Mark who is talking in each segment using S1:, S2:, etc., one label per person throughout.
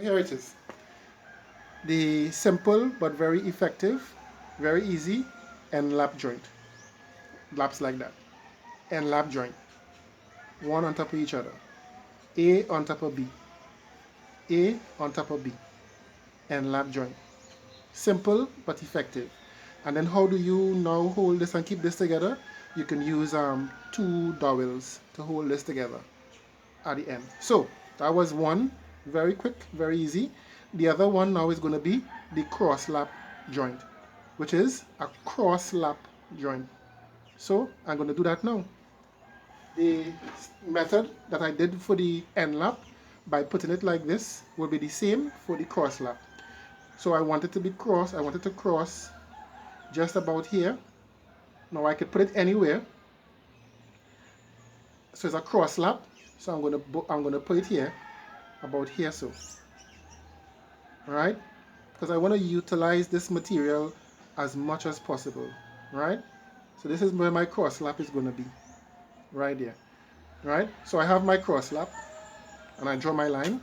S1: Here it is. The simple but very effective, very easy end lap joint. Laps like that. End lap joint. One on top of each other. A on top of B. A on top of B. End lap joint. Simple but effective. And then how do you now hold this and keep this together? You can use two dowels to hold this together at the end. So that was one, very quick, very easy. The other one now is going to be the cross lap joint, which is a cross lap joint. So I'm going to do that now. The method that I did for the end lap by putting it like this will be the same for the cross lap. So I want it to be cross. I want it to cross just about here. Now I could put it anywhere. So it's a cross lap. So I'm gonna put it here, about here, so. All right, because I want to utilize this material as much as possible. Right. So this is where my cross lap is going to be, right there. Right. So I have my cross lap, and I draw my line.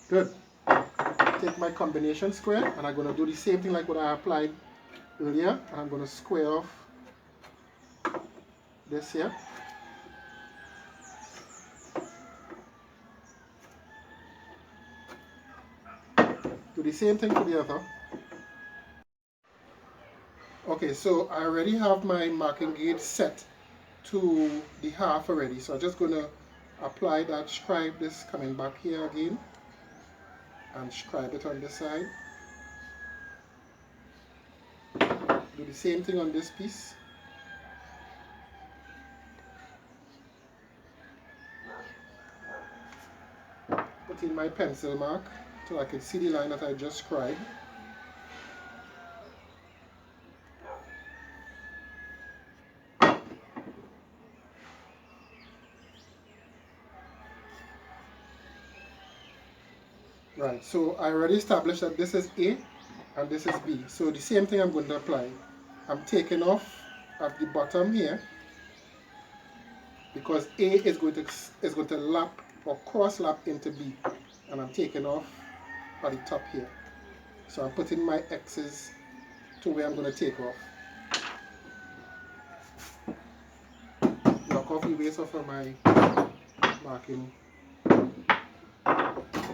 S1: Good. Take my combination square, and I'm going to do the same thing like what I applied earlier, and I'm going to square off this here. Do the same thing for the other. Okay, so I already have my marking gauge set to the half already, so I'm just going to apply that, scribe this coming back here again, and scribe it on this side. Do the same thing on this piece. Put in my pencil mark so I can see the line that I just scribed. Right, so I already established that this is A and this is B. So the same thing I'm going to apply. I'm taking off at the bottom here because A is going to lap or cross lap into B, and I'm taking off at the top here. So I'm putting my X's to where I'm going to take off. Knock off the waste off of my marking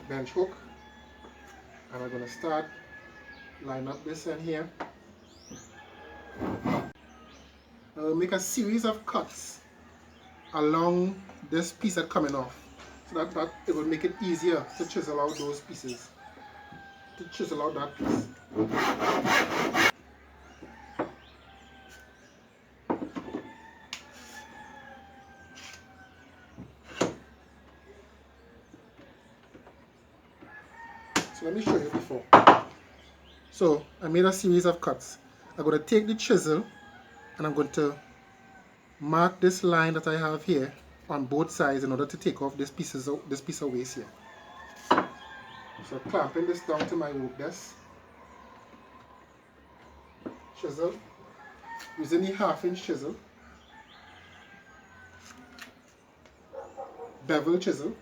S1: bench hook, and I'm going to start line up this end here. I'll make a series of cuts along this piece that's coming off, so that it will make it easier to chisel out those pieces, to chisel out that piece. So let me show you before. So I made a series of cuts. I'm going to take the chisel and I'm going to mark this line that I have here on both sides in order to take off this piece of waste here. So clamping this down to my work desk. Chisel, using the 1/2-inch chisel, bevel chisel,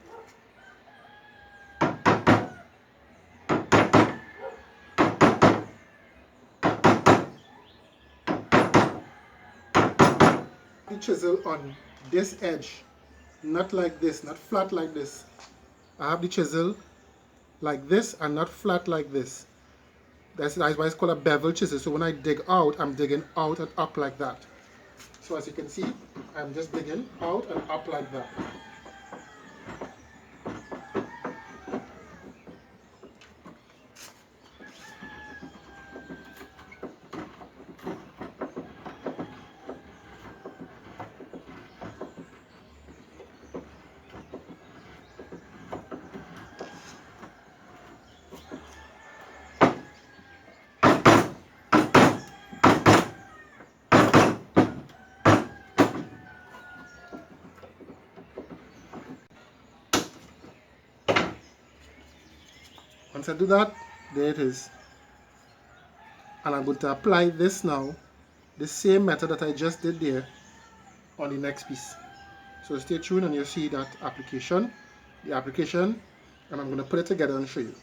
S1: the chisel on this edge, not like this, not flat like this. I have the chisel like this and not flat like this. That's why it's called a bevel chisel. So when I dig out, I'm digging out and up like that. So as you can see, I'm just digging out and up like that. Once I do that, there it is. And I'm going to apply this now, the same method that I just did there, on the next piece. So stay tuned and you'll see that application, the application, and I'm going to put it together and show you.